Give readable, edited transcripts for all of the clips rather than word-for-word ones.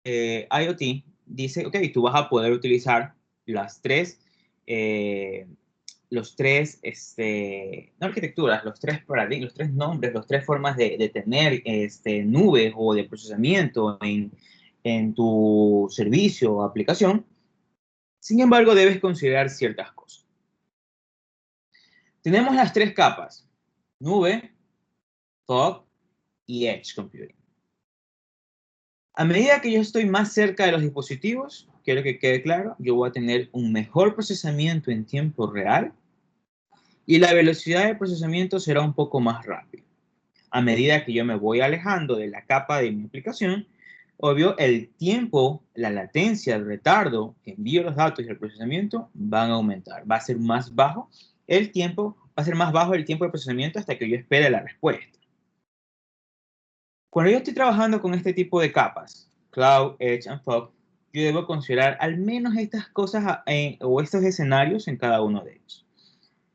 IoT dice, ok, tú vas a poder utilizar las tres, no arquitecturas, los tres paradigmas, los tres nombres, las tres formas de tener nubes o de procesamiento en tu servicio o aplicación. Sin embargo, debes considerar ciertas cosas. Tenemos las tres capas: nube, fog y edge computing. A medida que yo estoy más cerca de los dispositivos, quiero que quede claro, yo voy a tener un mejor procesamiento en tiempo real y la velocidad de procesamiento será un poco más rápida. A medida que yo me voy alejando de la capa de mi aplicación, obvio, el tiempo, la latencia, el retardo que envío los datos y el procesamiento van a aumentar. Va a ser más bajo el tiempo, va a ser más bajo el tiempo de procesamiento hasta que yo espere la respuesta. Cuando yo estoy trabajando con este tipo de capas, Cloud, Edge and Fog, yo debo considerar al menos estas cosas o estos escenarios en cada uno de ellos.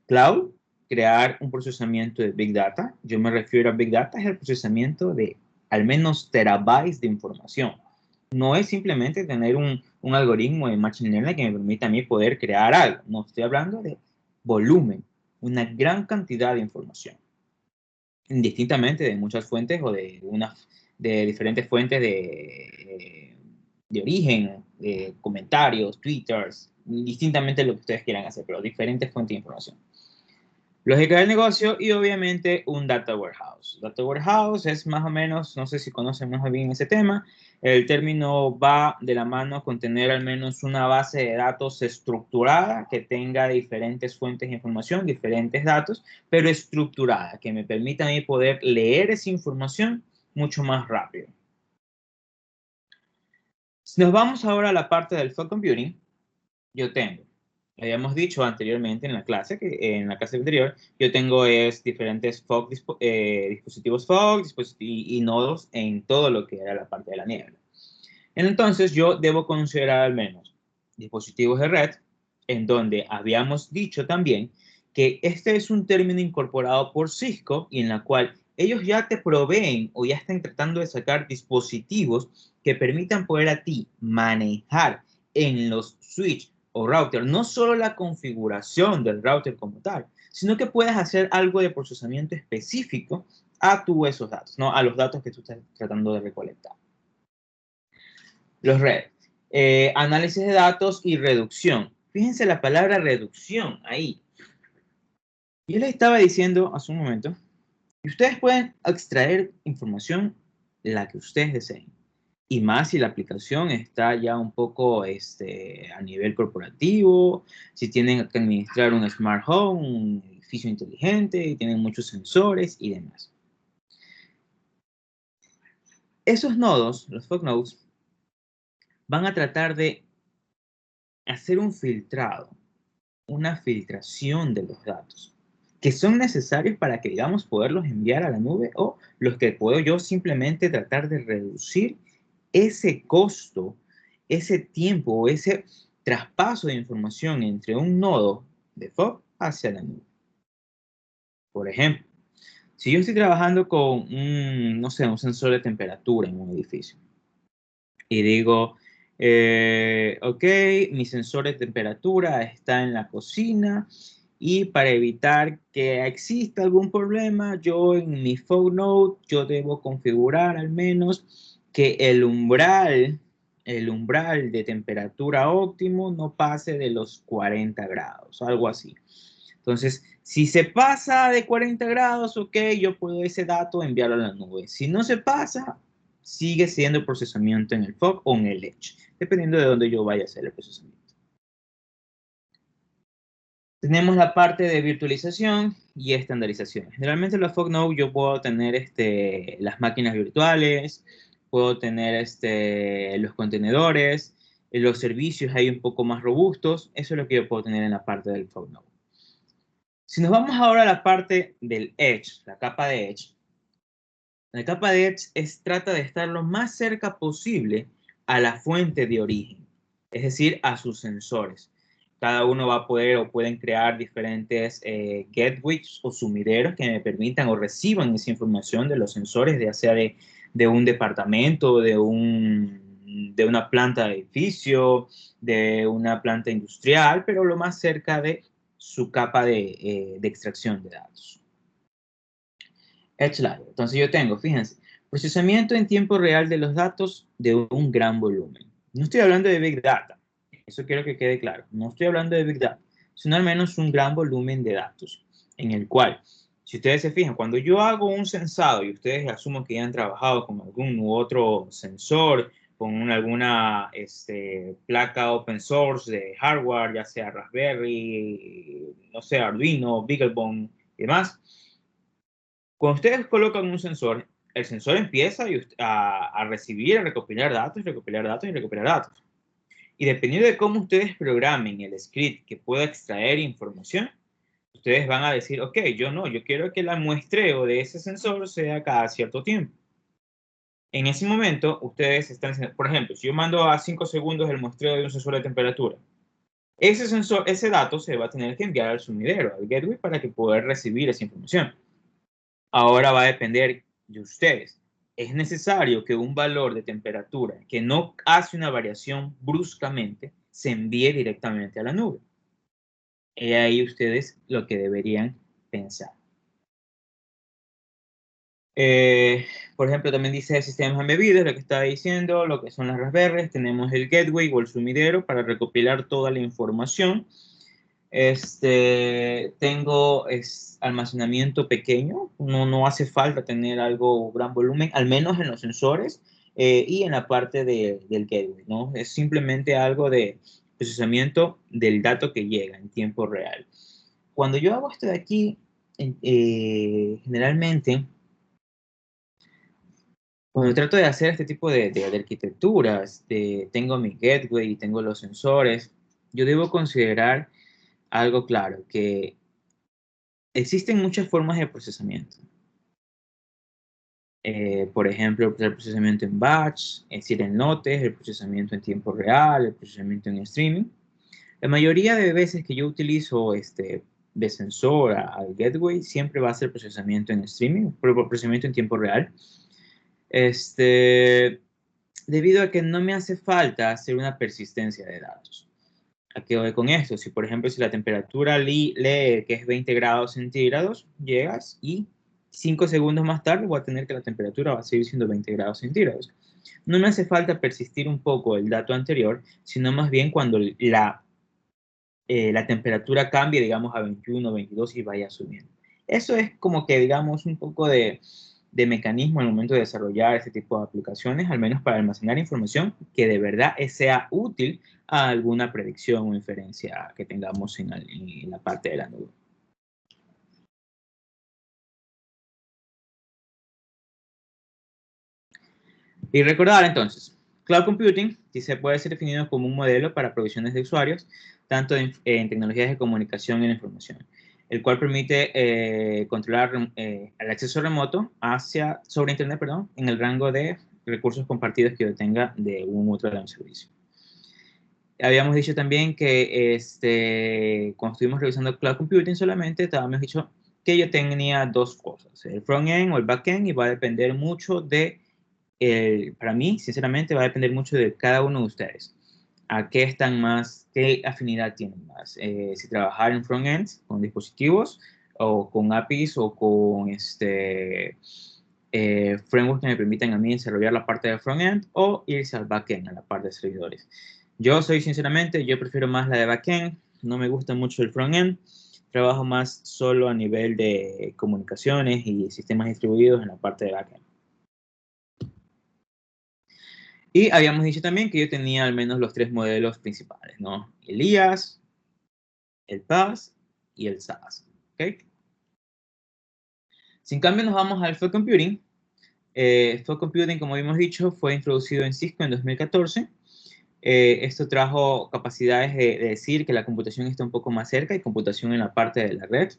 Cloud, crear un procesamiento de Big Data. Yo me refiero a Big Data, es el procesamiento de al menos terabytes de información. No es simplemente tener un algoritmo de Machine Learning que me permita a mí poder crear algo. No, estoy hablando de volumen, una gran cantidad de información. Indistintamente de muchas fuentes o de diferentes fuentes de origen, de comentarios, twitters, distintamente lo que ustedes quieran hacer, pero diferentes fuentes de información. Lógica del negocio y obviamente un data warehouse. Data warehouse es más o menos, no sé si conocen más bien ese tema, el término va de la mano con tener al menos una base de datos estructurada que tenga diferentes fuentes de información, diferentes datos, pero estructurada, que me permita a mí poder leer esa información mucho más rápido. Si nos vamos ahora a la parte del fog computing, yo tengo, habíamos dicho anteriormente en la clase, anterior, yo tengo diferentes dispositivos fog y nodos en todo lo que era la parte de la niebla. Entonces yo debo considerar al menos dispositivos de red, en donde habíamos dicho también que este es un término incorporado por Cisco y en la cual ellos ya te proveen o ya están tratando de sacar dispositivos que permitan poder a ti manejar en los switch o router no solo la configuración del router como tal, sino que puedas hacer algo de procesamiento específico a esos datos, ¿no? A los datos que tú estás tratando de recolectar. Los RED. Análisis de datos y reducción. Fíjense la palabra reducción ahí. Yo les estaba diciendo hace un momento que ustedes pueden extraer información la que ustedes deseen. Y más si la aplicación está ya un poco a nivel corporativo, si tienen que administrar un smart home, un edificio inteligente, y tienen muchos sensores y demás. Esos nodos, los fog nodes, van a tratar de hacer un filtrado, una filtración de los datos que son necesarios para que, digamos, poderlos enviar a la nube o los que puedo yo simplemente tratar de reducir ese costo, ese tiempo o ese traspaso de información entre un nodo de fog hacia la nube. Por ejemplo, si yo estoy trabajando con no sé, un sensor de temperatura en un edificio y digo, ok, mi sensor de temperatura está en la cocina y para evitar que exista algún problema, yo en mi fog node, yo debo configurar al menos que el umbral de temperatura óptimo no pase de los 40 grados, algo así. Entonces, si se pasa de 40 grados, ok, yo puedo ese dato enviarlo a la nube. Si no se pasa, sigue siendo procesamiento en el fog o en el edge, dependiendo de dónde yo vaya a hacer el procesamiento. Tenemos la parte de virtualización y estandarización. Generalmente en la fog node yo puedo tener las máquinas virtuales, puedo tener los contenedores, los servicios ahí un poco más robustos. Eso es lo que yo puedo tener en la parte del fog node. Si nos vamos ahora a la parte del edge, la capa de edge, la capa de edge trata de estar lo más cerca posible a la fuente de origen, es decir, a sus sensores. Cada uno va a poder o pueden crear diferentes gateways o sumideros que me permitan o reciban esa información de los sensores, ya sea de un departamento, de un de una planta de edificio, de una planta industrial, pero lo más cerca de su capa de extracción de datos. Edge Layer. Entonces yo tengo, fíjense, procesamiento en tiempo real de los datos de un gran volumen. No estoy hablando de Big Data, eso quiero que quede claro. No estoy hablando de Big Data, sino al menos un gran volumen de datos, en el cual, si ustedes se fijan, cuando yo hago un censado, y ustedes asumo que ya han trabajado con algún u otro sensor, con alguna placa open source de hardware, ya sea Raspberry, no sé, Arduino, BeagleBone y demás, cuando ustedes colocan un sensor, el sensor empieza a recibir, a recopilar datos, recopilar datos y recopilar datos. Y dependiendo de cómo ustedes programen el script que pueda extraer información, ustedes van a decir, ok, yo quiero que el muestreo de ese sensor sea cada cierto tiempo. En ese momento, ustedes están diciendo, por ejemplo, si yo mando a 5 segundos el muestreo de un sensor de temperatura, ese dato se va a tener que enviar al sumidero, al gateway, para que pueda recibir esa información. Ahora va a depender de ustedes. Es necesario que un valor de temperatura que no hace una variación bruscamente se envíe directamente a la nube. Y ahí ustedes lo que deberían pensar. Por ejemplo, también dice sistemas embebidos, lo que está diciendo, lo que son las Raspberries. Tenemos el gateway o el sumidero para recopilar toda la información. Tengo almacenamiento pequeño, no hace falta tener algo gran volumen, al menos en los sensores y en la parte del gateway, ¿no? Es simplemente algo de procesamiento del dato que llega en tiempo real. Cuando yo hago esto de aquí, generalmente, cuando trato de hacer este tipo de arquitecturas, tengo mi gateway y tengo los sensores, yo debo considerar algo claro, que existen muchas formas de procesamiento. Por ejemplo, el procesamiento en batch, es decir, en lotes, el procesamiento en tiempo real, el procesamiento en streaming. La mayoría de veces que yo utilizo de sensor al gateway, siempre va a ser procesamiento en streaming, procesamiento en tiempo real. Debido a que no me hace falta hacer una persistencia de datos. ¿A qué voy con esto? Si, por ejemplo, si la temperatura lee que es 20 grados centígrados, llegas y 5 segundos más tarde voy a tener que la temperatura va a seguir siendo 20 grados centígrados. No me hace falta persistir un poco el dato anterior, sino más bien cuando la temperatura cambie, digamos, a 21, 22 y vaya subiendo. Eso es como que, digamos, un poco de mecanismo en el momento de desarrollar este tipo de aplicaciones, al menos para almacenar información que de verdad sea útil a alguna predicción o inferencia que tengamos en la parte de la nube. Y recordar entonces, Cloud Computing se puede ser definido como un modelo para provisiones de usuarios, tanto en tecnologías de comunicación y la información, el cual permite controlar el acceso remoto sobre Internet, en el rango de recursos compartidos que yo tenga de un otro de un servicio. Habíamos dicho también que cuando estuvimos revisando Cloud Computing solamente, habíamos dicho que yo tenía dos cosas, el front-end o el back-end, y va a depender mucho para mí, sinceramente, va a depender mucho de cada uno de ustedes. ¿A qué están más, qué afinidad tienen más? Si trabajar en front-end con dispositivos o con APIs o con frameworks que me permitan a mí desarrollar la parte de front-end o irse al back-end, a la parte de servidores. Yo prefiero más la de back-end, no me gusta mucho el front-end, trabajo más solo a nivel de comunicaciones y sistemas distribuidos en la parte de back-end. Y habíamos dicho también que yo tenía al menos los tres modelos principales, ¿no? El IaaS, el PaaS y el SaaS, ¿ok? Sin cambio nos vamos al Fog Computing. Fog Computing, como habíamos dicho, fue introducido en Cisco en 2014. Esto trajo capacidades de decir que la computación está un poco más cerca y computación en la parte de la red.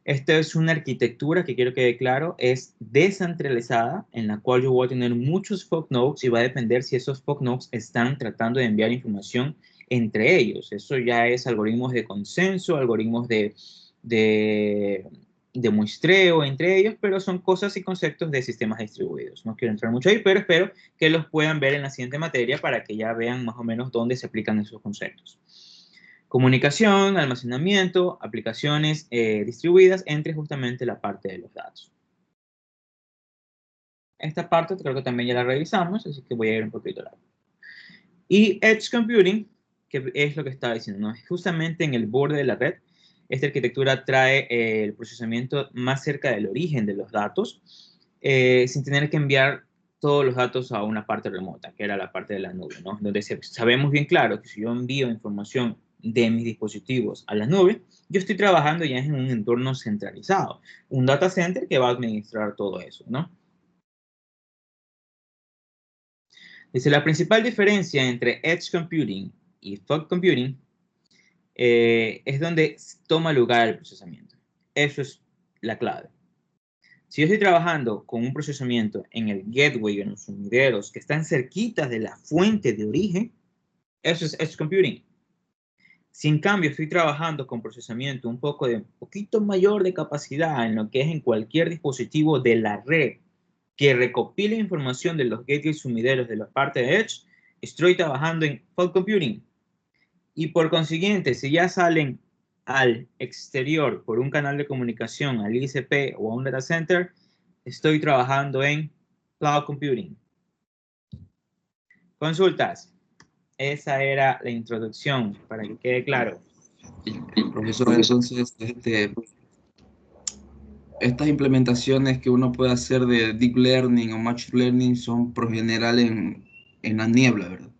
Esta es una arquitectura que quiero que quede claro, es descentralizada, en la cual yo voy a tener muchos fog nodes y va a depender si esos fog nodes están tratando de enviar información entre ellos. Eso ya es algoritmos de consenso, algoritmos de de muestreo entre ellos, pero son cosas y conceptos de sistemas distribuidos. No quiero entrar mucho ahí, pero espero que los puedan ver en la siguiente materia para que ya vean más o menos dónde se aplican esos conceptos. Comunicación, almacenamiento, aplicaciones distribuidas entre justamente la parte de los datos. Esta parte creo que también ya la revisamos, así que voy a ir un poquito largo. Y Edge Computing, que es lo que estaba diciendo, ¿no? Justamente en el borde de la red, esta arquitectura trae el procesamiento más cerca del origen de los datos, sin tener que enviar todos los datos a una parte remota, que era la parte de la nube, ¿no? Donde sabemos bien claro que si yo envío información de mis dispositivos a la nube, yo estoy trabajando ya en un entorno centralizado, un data center que va a administrar todo eso, ¿no? Dice, la principal diferencia entre Edge Computing y Fog Computing es donde toma lugar el procesamiento. Eso es la clave. Si yo estoy trabajando con un procesamiento en el gateway, en los sumideros, que están cerquitas de la fuente de origen, eso es Edge Computing. Si en cambio estoy trabajando con procesamiento un poquito mayor de capacidad en lo que es en cualquier dispositivo de la red que recopile información de los gateways sumideros de la parte de Edge, estoy trabajando en Fog Computing. Y por consiguiente, si ya salen al exterior por un canal de comunicación, al ISP o a un data center, estoy trabajando en Cloud Computing. Consultas. Esa era la introducción, para que quede claro. Profesor, entonces, estas implementaciones que uno puede hacer de Deep Learning o Machine Learning son por general en la niebla, ¿verdad?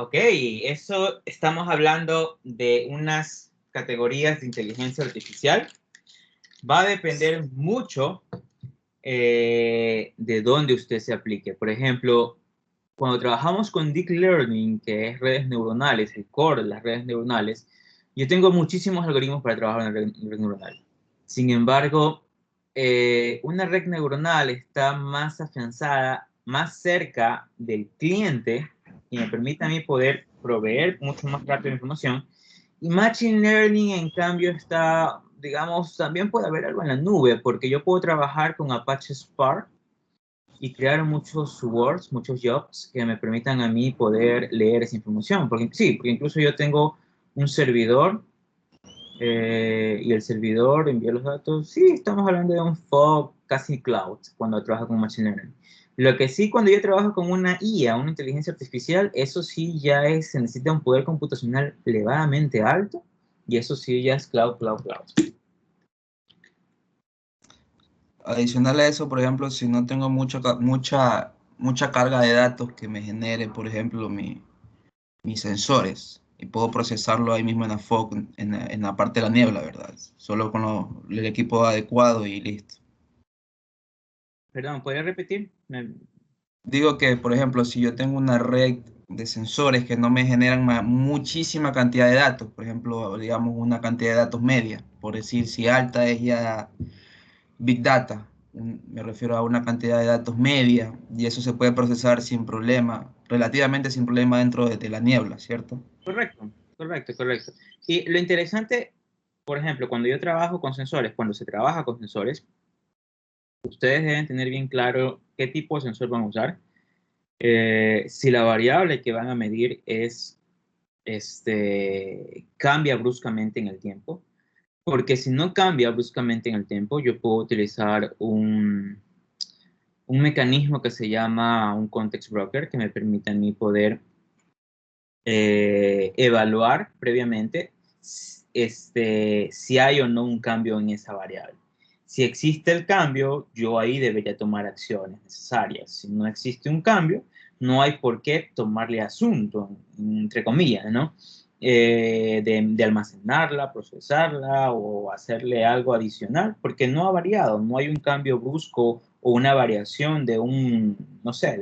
Ok, eso estamos hablando de unas categorías de inteligencia artificial. Va a depender mucho de dónde usted se aplique. Por ejemplo, cuando trabajamos con Deep Learning, que es redes neuronales, el core de las redes neuronales, yo tengo muchísimos algoritmos para trabajar en la red neuronal. Sin embargo, una red neuronal está más afianzada, más cerca del cliente y me permite a mí poder proveer mucho más rápido información. Y Machine Learning, en cambio, está, digamos, también puede haber algo en la nube, porque yo puedo trabajar con Apache Spark y crear muchos words, muchos jobs que me permitan a mí poder leer esa información. Porque, sí, porque incluso yo tengo un servidor y el servidor envía los datos. Sí, estamos hablando de un fog casi cloud cuando trabajo con Machine Learning. Lo que sí, cuando yo trabajo con una IA, una inteligencia artificial, eso sí ya es, se necesita un poder computacional elevadamente alto y eso sí ya es cloud, cloud, cloud. Adicional a eso, por ejemplo, si no tengo mucha carga de datos que me genere, por ejemplo, mis sensores, y puedo procesarlo ahí mismo en la fog, en la parte de la niebla, ¿verdad? Solo con el equipo adecuado y listo. Perdón, ¿podría repetir? Digo que, por ejemplo, si yo tengo una red de sensores que no me generan muchísima cantidad de datos, por ejemplo, digamos una cantidad de datos media, por decir si alta es ya Big Data, me refiero a una cantidad de datos media, y eso se puede procesar sin problema, relativamente sin problema dentro de la niebla, ¿cierto? Correcto, correcto, correcto. Y lo interesante, por ejemplo, cuando yo trabajo con sensores, cuando se trabaja con sensores, ustedes deben tener bien claro qué tipo de sensor van a usar. Si la variable que van a medir es, cambia bruscamente en el tiempo, porque si no cambia bruscamente en el tiempo, yo puedo utilizar un mecanismo que se llama un context broker, que me permite a mí poder evaluar previamente si hay o no un cambio en esa variable. Si existe el cambio, yo ahí debería tomar acciones necesarias. Si no existe un cambio, no hay por qué tomarle asunto, entre comillas, ¿no? De almacenarla, procesarla o hacerle algo adicional, porque no ha variado, no hay un cambio brusco o una variación de no sé,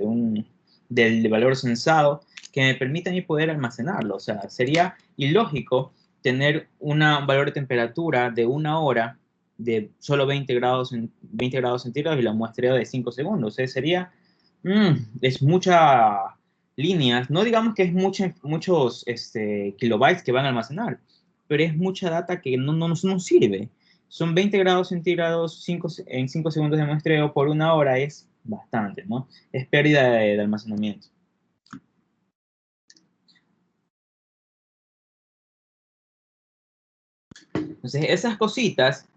del valor censado que me permita a mí poder almacenarlo. O sea, sería ilógico tener un valor de temperatura de 1 hora de solo 20 grados centígrados y la muestreo de 5 segundos. O sea, sería, es mucha líneas, no digamos que es muchos kilobytes que van a almacenar, pero es mucha data que no sirve. Son 20 grados centígrados en 5 segundos de muestreo por 1 hora, es bastante, ¿no? Es pérdida de almacenamiento. Entonces, esas cositas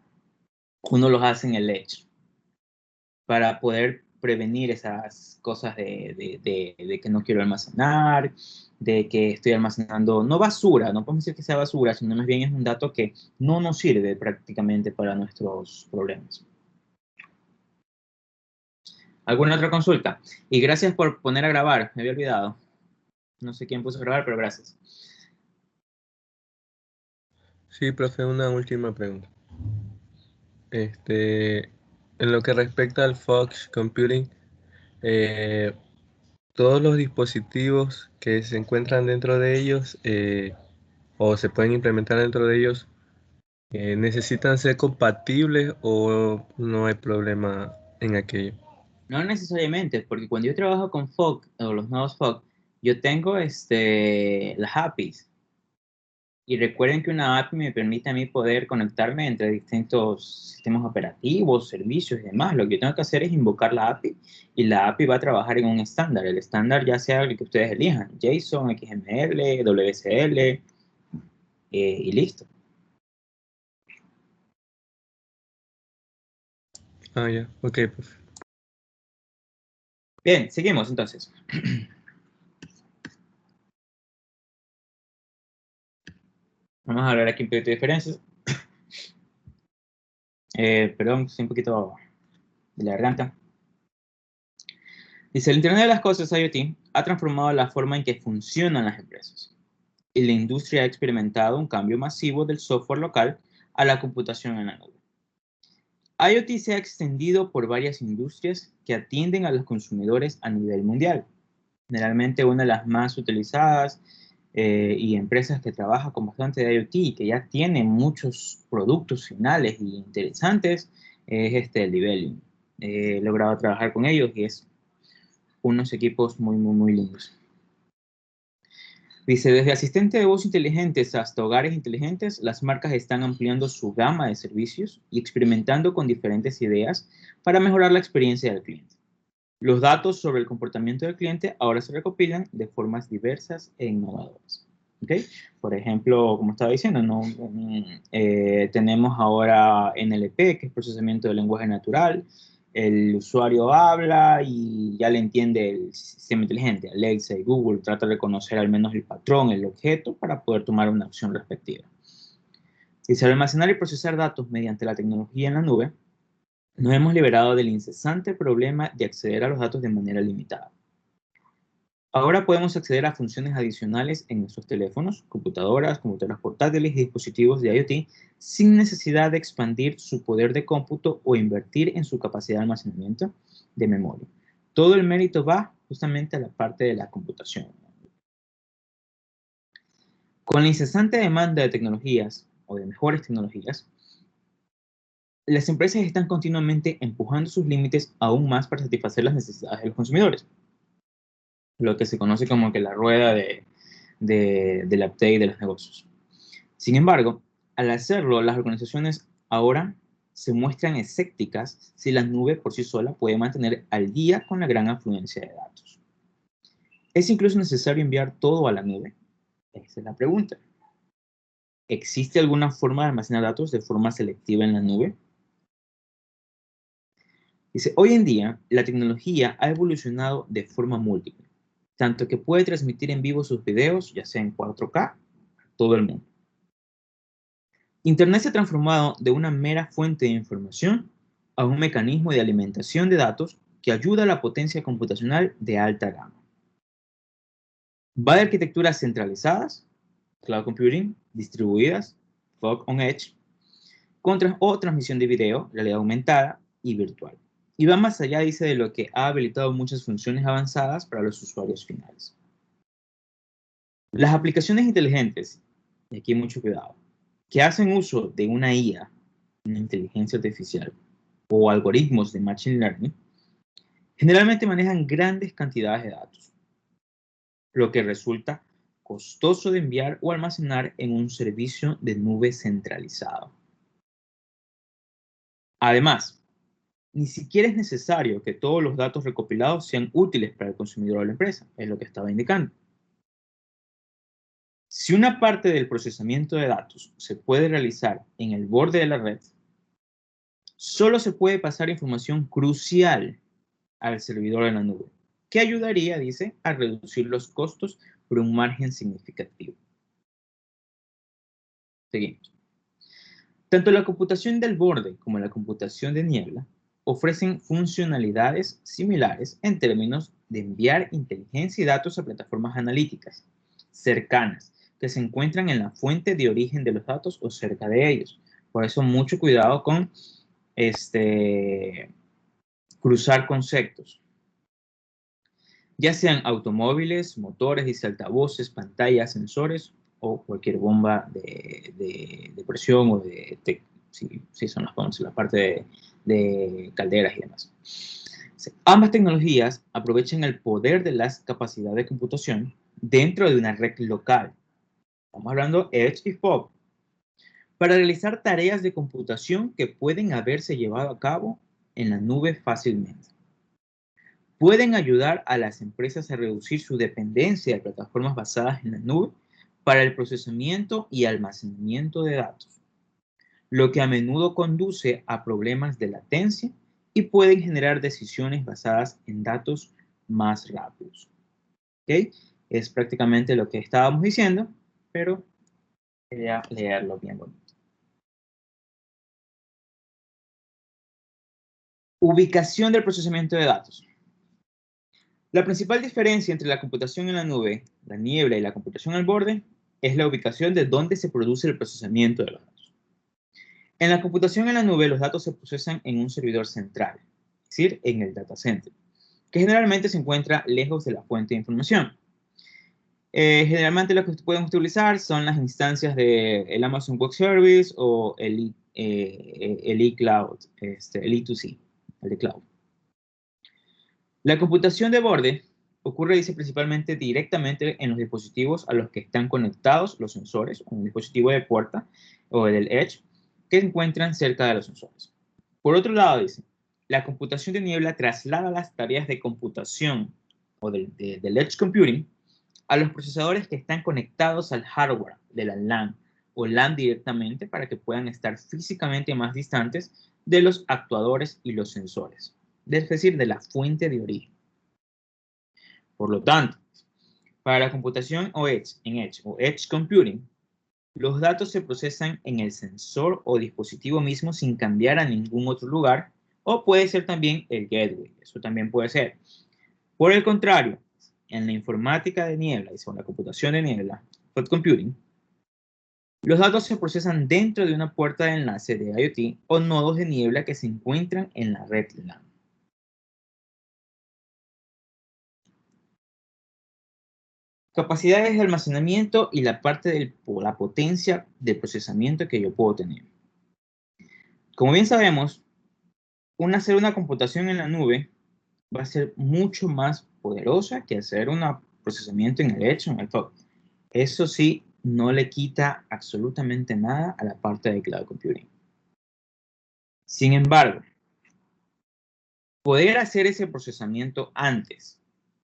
uno los hace en el Edge para poder prevenir esas cosas de que no quiero almacenar, de que estoy almacenando, no basura, no podemos decir que sea basura, sino más bien es un dato que no nos sirve prácticamente para nuestros problemas. ¿Alguna otra consulta? Y gracias por poner a grabar, me había olvidado. No sé quién puso a grabar, pero gracias. Sí, profe, una última pregunta. En lo que respecta al Fox Computing, todos los dispositivos que se encuentran dentro de ellos o se pueden implementar dentro de ellos, ¿necesitan ser compatibles o no hay problema en aquello? No necesariamente, porque cuando yo trabajo con FOG o los nodos FOG, yo tengo las APIs. Y recuerden que una API me permite a mí poder conectarme entre distintos sistemas operativos, servicios y demás. Lo que yo tengo que hacer es invocar la API y la API va a trabajar en un estándar. El estándar ya sea el que ustedes elijan, JSON, XML, WSL y listo. Ah, ya, ok, profe. Bien, seguimos entonces. Vamos a hablar aquí un poquito de diferencias. Perdón, estoy un poquito de la garganta. Dice, el Internet de las Cosas, IoT, ha transformado la forma en que funcionan las empresas. Y la industria ha experimentado un cambio masivo del software local a la computación en la nube. IoT se ha extendido por varias industrias que atienden a los consumidores a nivel mundial. Generalmente una de las más utilizadas y empresas que trabaja con bastante de IoT y que ya tiene muchos productos finales y interesantes es Libelium. He logrado trabajar con ellos y es unos equipos muy lindos. Dice, desde asistentes de voz inteligentes hasta hogares inteligentes, las marcas están ampliando su gama de servicios y experimentando con diferentes ideas para mejorar la experiencia del cliente. Los datos sobre el comportamiento del cliente ahora se recopilan de formas diversas e innovadoras. ¿Okay? Por ejemplo, como estaba diciendo, ¿no? Tenemos ahora NLP, que es procesamiento de lenguaje natural. El usuario habla y ya le entiende el sistema inteligente. Alexa y Google trata de reconocer al menos el patrón, el objeto, para poder tomar una acción respectiva. Y al almacenar y procesar datos mediante la tecnología en la nube, nos hemos liberado del incesante problema de acceder a los datos de manera limitada. Ahora podemos acceder a funciones adicionales en nuestros teléfonos, computadoras portátiles y dispositivos de IoT sin necesidad de expandir su poder de cómputo o invertir en su capacidad de almacenamiento de memoria. Todo el mérito va justamente a la parte de la computación. Con la incesante demanda de tecnologías o de mejores tecnologías, las empresas están continuamente empujando sus límites aún más para satisfacer las necesidades de los consumidores. Lo que se conoce como que la rueda del update de los negocios. Sin embargo, al hacerlo, las organizaciones ahora se muestran escépticas si la nube por sí sola puede mantener al día con la gran afluencia de datos. ¿Es incluso necesario enviar todo a la nube? Esa es la pregunta. ¿Existe alguna forma de almacenar datos de forma selectiva en la nube? Dice, hoy en día, la tecnología ha evolucionado de forma múltiple, tanto que puede transmitir en vivo sus videos, ya sea en 4K, a todo el mundo. Internet se ha transformado de una mera fuente de información a un mecanismo de alimentación de datos que ayuda a la potencia computacional de alta gama. Va de arquitecturas centralizadas, cloud computing, distribuidas, fog on edge, o transmisión de video, realidad aumentada y virtual. Y va más allá, dice, de lo que ha habilitado muchas funciones avanzadas para los usuarios finales. Las aplicaciones inteligentes, y aquí mucho cuidado, que hacen uso de una IA, una inteligencia artificial, o algoritmos de Machine Learning, generalmente manejan grandes cantidades de datos, lo que resulta costoso de enviar o almacenar en un servicio de nube centralizado. Además, ni siquiera es necesario que todos los datos recopilados sean útiles para el consumidor o la empresa, es lo que estaba indicando. Si una parte del procesamiento de datos se puede realizar en el borde de la red, solo se puede pasar información crucial al servidor en la nube, que ayudaría, dice, a reducir los costos por un margen significativo. Seguimos. Tanto la computación del borde como la computación de niebla ofrecen funcionalidades similares en términos de enviar inteligencia y datos a plataformas analíticas cercanas que se encuentran en la fuente de origen de los datos o cerca de ellos. Por eso mucho cuidado con cruzar conceptos. Ya sean automóviles, motores, dice altavoces, pantallas, sensores o cualquier bomba de presión o sí son la parte de calderas y demás. Ambas tecnologías aprovechan el poder de las capacidades de computación dentro de una red local. Estamos hablando Edge y Fog, para realizar tareas de computación que pueden haberse llevado a cabo en la nube fácilmente. Pueden ayudar a las empresas a reducir su dependencia de plataformas basadas en la nube para el procesamiento y almacenamiento de datos, lo que a menudo conduce a problemas de latencia y pueden generar decisiones basadas en datos más rápidos. ¿Okay? Es prácticamente lo que estábamos diciendo, pero quería leerlo bien bonito. Ubicación del procesamiento de datos. La principal diferencia entre la computación en la nube, la niebla y la computación al borde es la ubicación de dónde se produce el procesamiento de los datos. En la computación en la nube, los datos se procesan en un servidor central, es decir, en el data center, que generalmente se encuentra lejos de la fuente de información. Generalmente lo que pueden utilizar son las instancias del Amazon Web Service o el eCloud, el E2C, el de cloud. La computación de borde ocurre, dice, principalmente directamente en los dispositivos a los que están conectados los sensores, un dispositivo de puerta o del Edge, que se encuentran cerca de los sensores. Por otro lado, dice, la computación de niebla traslada las tareas de computación o del Edge Computing a los procesadores que están conectados al hardware de la LAN o LAN directamente para que puedan estar físicamente más distantes de los actuadores y los sensores, es decir, de la fuente de origen. Por lo tanto, para la computación en Edge o Edge Computing, los datos se procesan en el sensor o dispositivo mismo sin cambiar a ningún otro lugar, o puede ser también el gateway, eso también puede ser. Por el contrario, en la informática de niebla y sobre la computación de niebla, cloud computing, los datos se procesan dentro de una puerta de enlace de IoT o nodos de niebla que se encuentran en la red LAN. Capacidades de almacenamiento y la parte de la potencia de procesamiento que yo puedo tener. Como bien sabemos, hacer una computación en la nube va a ser mucho más poderosa que hacer un procesamiento en el Edge o en el cloud. Eso sí, no le quita absolutamente nada a la parte de cloud computing. Sin embargo, poder hacer ese procesamiento antes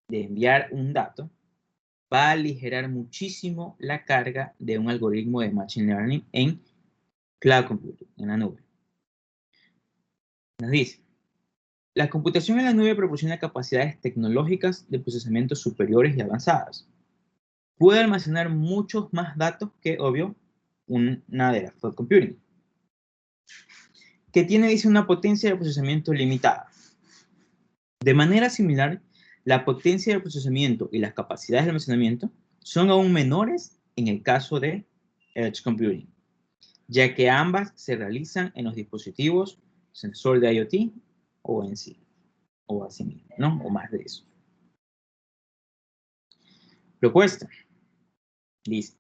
de enviar un dato va a aligerar muchísimo la carga de un algoritmo de Machine Learning en cloud computing, en la nube. Nos dice, la computación en la nube proporciona capacidades tecnológicas de procesamiento superiores y avanzadas. Puede almacenar muchos más datos que, obvio, una de las cloud computing, que tiene, dice, una potencia de procesamiento limitada. De manera similar, la potencia de procesamiento y las capacidades de almacenamiento son aún menores en el caso de Edge Computing, ya que ambas se realizan en los dispositivos sensor de IoT o en sí, o así mismo, ¿no? O más de eso. Propuesta. Dice,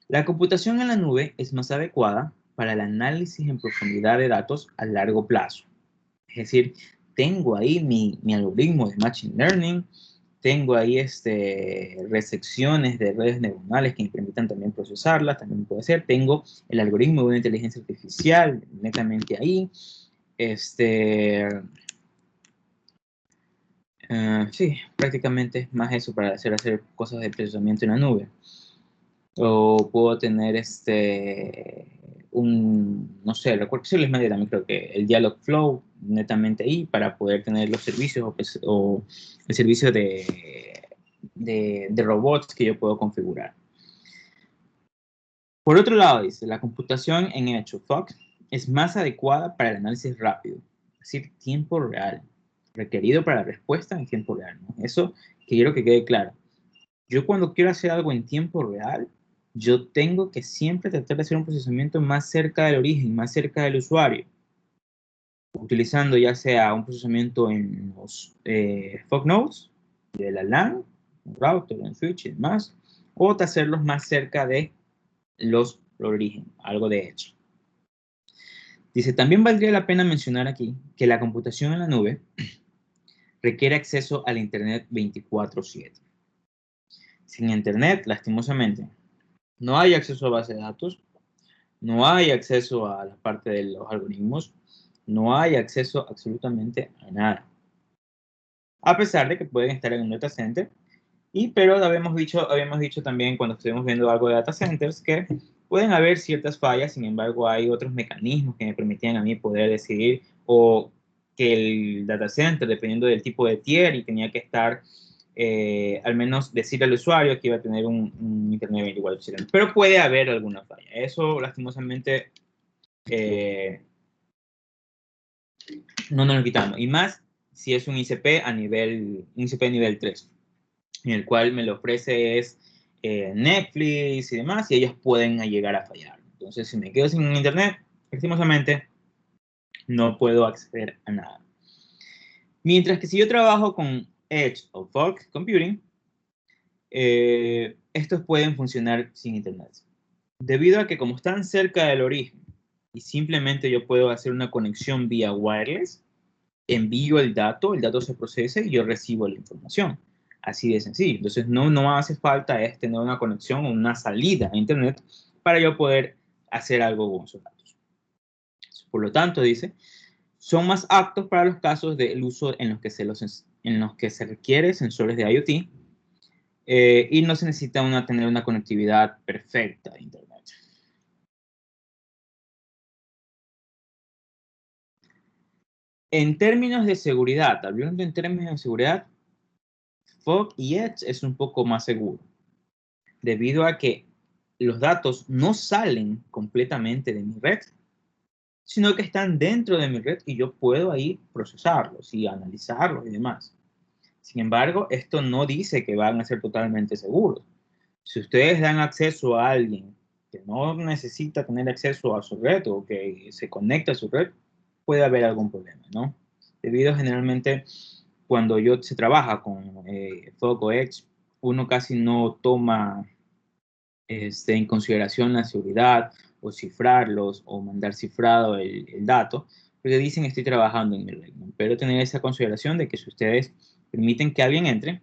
la computación en la nube es más adecuada para el análisis en profundidad de datos a largo plazo. Es decir, tengo ahí mi algoritmo de Machine Learning tengo ahí resecciones de redes neuronales que me permitan también procesarlas, también puede ser. Tengo el algoritmo de una inteligencia artificial netamente ahí. Sí, prácticamente es más eso para hacer cosas de procesamiento en la nube. O puedo tener no sé, recuerdo que les mandé también creo que el Dialogflow netamente ahí para poder tener los servicios o el servicio de robots que yo puedo configurar. Por otro lado, dice, la computación en Edge o Fog es más adecuada para el análisis rápido, es decir, tiempo real, requerido para la respuesta en tiempo real, ¿no? Eso que quiero que quede claro. Yo cuando quiero hacer algo en tiempo real, yo tengo que siempre tratar de hacer un procesamiento más cerca del origen, más cerca del usuario, utilizando ya sea un procesamiento en los fog nodes, de la LAN, un router, un switch y demás, o hacerlos más cerca de los origen, algo de hecho. Dice, también valdría la pena mencionar aquí que la computación en la nube requiere acceso al Internet 24/7. Sin Internet, lastimosamente, no hay acceso a base de datos, no hay acceso a la parte de los algoritmos, no hay acceso absolutamente a nada. A pesar de que pueden estar en un data center, pero habíamos dicho también cuando estuvimos viendo algo de data centers que pueden haber ciertas fallas, sin embargo hay otros mecanismos que me permitían a mí poder decidir o que el data center, dependiendo del tipo de tier, y tenía que estar, al menos decirle al usuario que iba a tener un internet 24/7. Pero puede haber alguna falla. Eso lastimosamente no nos lo quitamos. Y más si es un ICP nivel 3, en el cual me lo ofrece es Netflix y demás, y ellos pueden llegar a fallar. Entonces, si me quedo sin internet, lastimosamente, no puedo acceder a nada. Mientras que si yo trabajo con Edge o Fog Computing, estos pueden funcionar sin internet. Debido a que como están cerca del origen y simplemente yo puedo hacer una conexión vía wireless, envío el dato se procesa y yo recibo la información. Así de sencillo. Entonces, no hace falta tener una conexión o una salida a Internet para yo poder hacer algo con esos datos. Por lo tanto, dice, son más aptos para los casos del uso en los que se requiere sensores de IoT y no se necesita tener una conectividad perfecta a Internet. En términos de seguridad, hablando en términos de seguridad, Fog y Edge es un poco más seguro, debido a que los datos no salen completamente de mi red, sino que están dentro de mi red y yo puedo ahí procesarlos y analizarlos y demás. Sin embargo, esto no dice que van a ser totalmente seguros. Si ustedes dan acceso a alguien que no necesita tener acceso a su red o que se conecta a su red, puede haber algún problema, ¿no? Debido generalmente cuando se trabaja con Fog o Edge, uno casi no toma en consideración la seguridad o cifrarlos o mandar cifrado el dato, porque dicen estoy trabajando en mi red, ¿no? Pero tener esa consideración de que si ustedes permiten que alguien entre,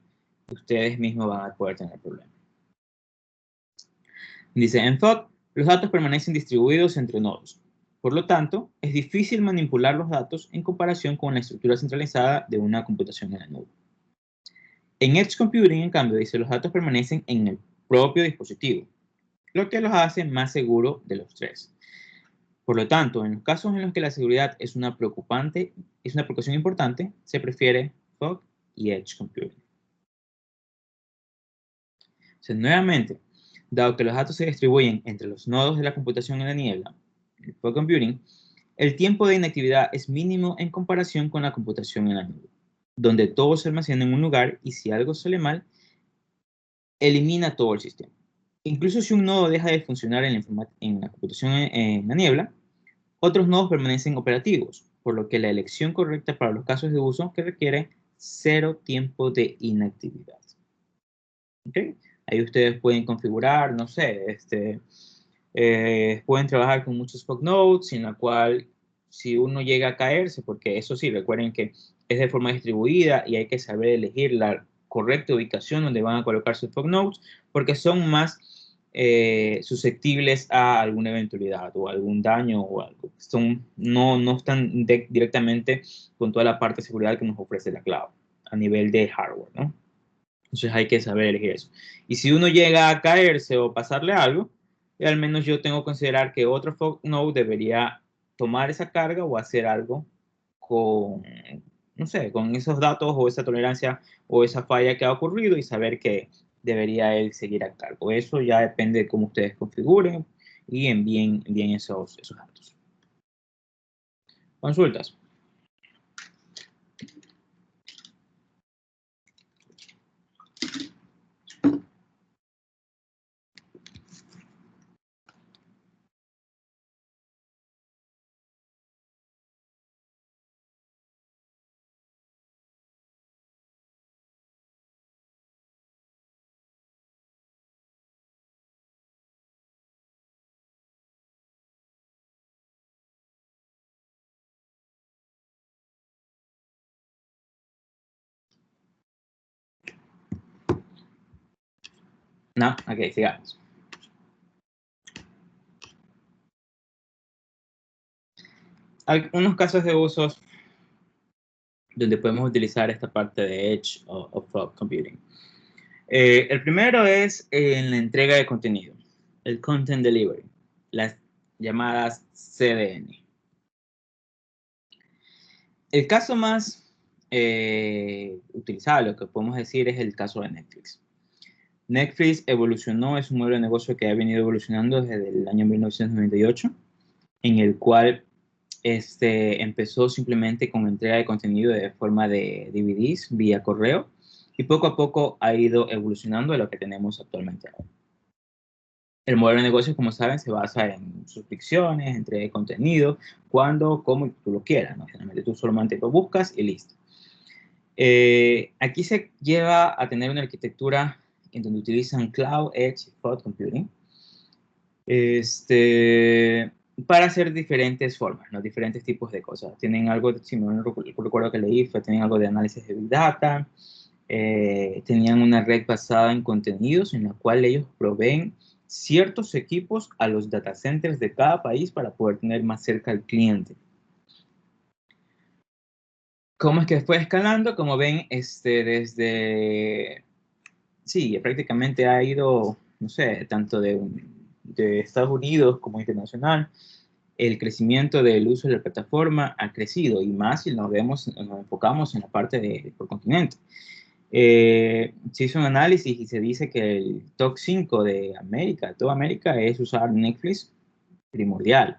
ustedes mismos van a poder tener problemas. Dice, en Fog, los datos permanecen distribuidos entre nodos. Por lo tanto, es difícil manipular los datos en comparación con la estructura centralizada de una computación en la nube. En Edge Computing, en cambio, dice, los datos permanecen en el propio dispositivo, lo que los hace más seguros de los tres. Por lo tanto, en los casos en los que la seguridad es una preocupación importante, se prefiere Fog y Edge Computing. Entonces, nuevamente, dado que los datos se distribuyen entre los nodos de la computación en la niebla, el Fog Computing, el tiempo de inactividad es mínimo en comparación con la computación en la nube, donde todo se almacena en un lugar y si algo sale mal, elimina todo el sistema. Incluso si un nodo deja de funcionar en la computación en la niebla, otros nodos permanecen operativos, por lo que la elección correcta para los casos de uso que requiere 0 tiempo de inactividad. ¿Okay? Ahí ustedes pueden configurar, no sé, pueden trabajar con muchos fog nodes, en la cual si uno llega a caerse, porque eso sí, recuerden que es de forma distribuida y hay que saber elegir correcta ubicación donde van a colocar sus fog nodes, porque son más susceptibles a alguna eventualidad o algún daño o algo. No están directamente con toda la parte de seguridad que nos ofrece la cloud a nivel de hardware, ¿no? Entonces hay que saber elegir eso. Y si uno llega a caerse o pasarle algo, al menos yo tengo que considerar que otro fog node debería tomar esa carga o hacer algo con, no sé, con esos datos o esa tolerancia o esa falla que ha ocurrido y saber que debería él seguir a cargo. Eso ya depende de cómo ustedes configuren y envíen esos datos. Consultas. No, ok, sigamos. Algunos casos de usos donde podemos utilizar esta parte de Edge o Fog Computing. El primero es en la entrega de contenido, el Content Delivery, las llamadas CDN. El caso más utilizable, lo que podemos decir, es el caso de Netflix. Netflix evolucionó, es un modelo de negocio que ha venido evolucionando desde el año 1998, en el cual empezó simplemente con entrega de contenido de forma de DVDs vía correo y poco a poco ha ido evolucionando a lo que tenemos actualmente ahora. El modelo de negocio, como saben, se basa en suscripciones, entrega de contenido, cuando, como tú lo quieras, ¿no? Generalmente tú solamente lo buscas y listo. Aquí se lleva a tener una arquitectura en donde utilizan Cloud, Edge y Cloud Computing para hacer diferentes formas, ¿no? Diferentes tipos de cosas. Tienen algo, si no recuerdo que leí, tienen algo de análisis de Big Data, tenían una red basada en contenidos en la cual ellos proveen ciertos equipos a los data centers de cada país para poder tener más cerca al cliente. ¿Cómo es que fue escalando? Como ven, sí, prácticamente ha ido, no sé, tanto de Estados Unidos como internacional, el crecimiento del uso de la plataforma ha crecido y más si nos enfocamos en la parte por continente. Se hizo un análisis y se dice que el top 5 de América, toda América, es usar Netflix primordial,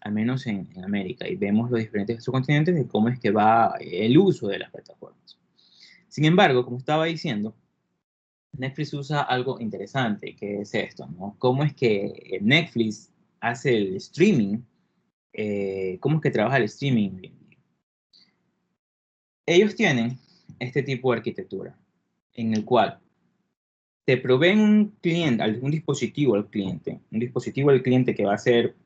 al menos en América, y vemos los diferentes subcontinentes de cómo es que va el uso de las plataformas. Sin embargo, como estaba diciendo, Netflix usa algo interesante, que es esto, ¿no? Cómo es que Netflix hace el streaming, cómo es que trabaja el streaming hoy en día. Ellos tienen este tipo de arquitectura, en el cual te proveen un cliente, un dispositivo al cliente que va a ser,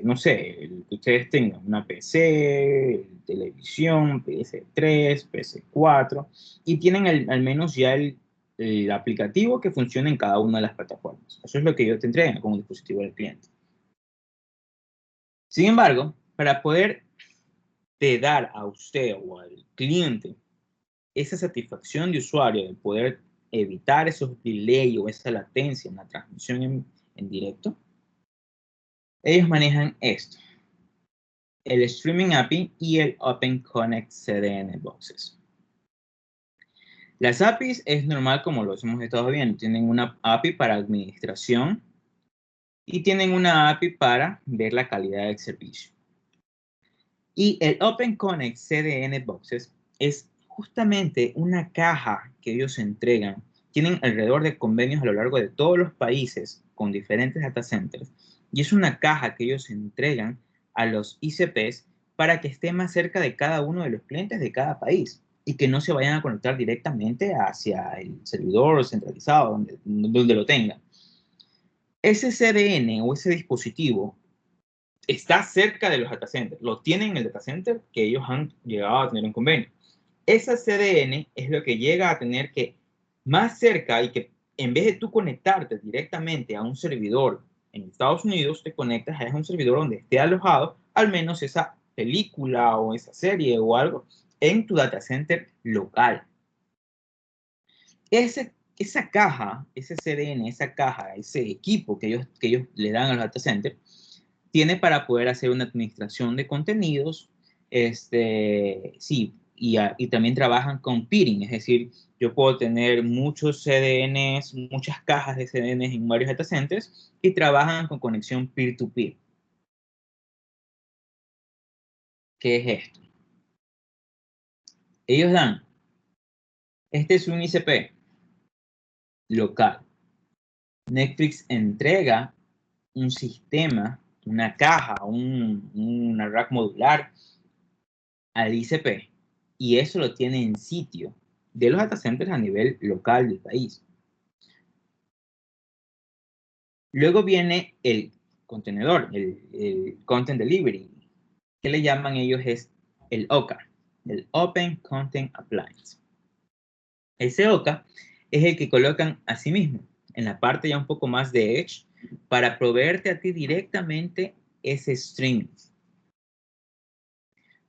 no sé, el que ustedes tengan, una PC, televisión, PS3, PS4, y tienen al menos ya el aplicativo que funciona en cada una de las plataformas. Eso es lo que ellos te entregan como dispositivo al cliente. Sin embargo, para poder dar a usted o al cliente esa satisfacción de usuario de poder evitar esos delay o esa latencia en la transmisión en directo, ellos manejan esto, el Streaming API y el Open Connect CDN Boxes. Las APIs es normal como lo hemos estado viendo, tienen una API para administración y tienen una API para ver la calidad del servicio. Y el Open Connect CDN Boxes es justamente una caja que ellos entregan. Tienen alrededor de convenios a lo largo de todos los países con diferentes data centers. Y es una caja que ellos entregan a los ICPs para que esté más cerca de cada uno de los clientes de cada país y que no se vayan a conectar directamente hacia el servidor centralizado donde lo tengan. Ese CDN o ese dispositivo está cerca de los data centers, lo tienen en el data center que ellos han llegado a tener un convenio. esa CDN es lo que llega a tener que más cerca y que en vez de tú conectarte directamente a un servidor en Estados Unidos, te conectas a un servidor donde esté alojado al menos esa película o esa serie o algo en tu data center local. Esa caja, ese CDN, esa caja, ese equipo que ellos le dan al data center, tiene para poder hacer una administración de contenidos, sí, y también trabajan con peering, es decir, yo puedo tener muchos CDNs, muchas cajas de CDNs en varios data centers y trabajan con conexión peer-to-peer. ¿Qué es esto? Ellos dan, este es un ICP local. Netflix entrega un sistema, una caja, una rack modular al ICP y eso lo tiene en sitio de los data centers a nivel local del país. Luego viene el contenedor, el Content Delivery, que le llaman ellos es el OCA, el Open Content Appliance. Ese OCA es el que colocan a sí mismo en la parte ya un poco más de Edge para proveerte a ti directamente ese streaming.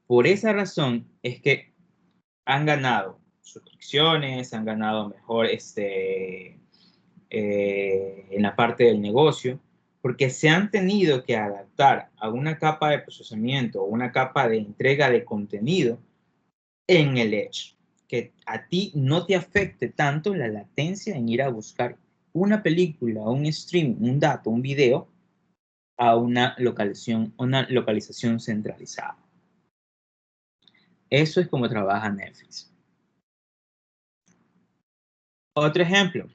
Por esa razón es que han ganado suscripciones, han ganado mejor en la parte del negocio, porque se han tenido que adaptar a una capa de procesamiento o una capa de entrega de contenido en el Edge, que a ti no te afecte tanto la latencia en ir a buscar una película, un stream, un dato, un video a una localización centralizada. Eso es como trabaja Netflix. Otro ejemplo,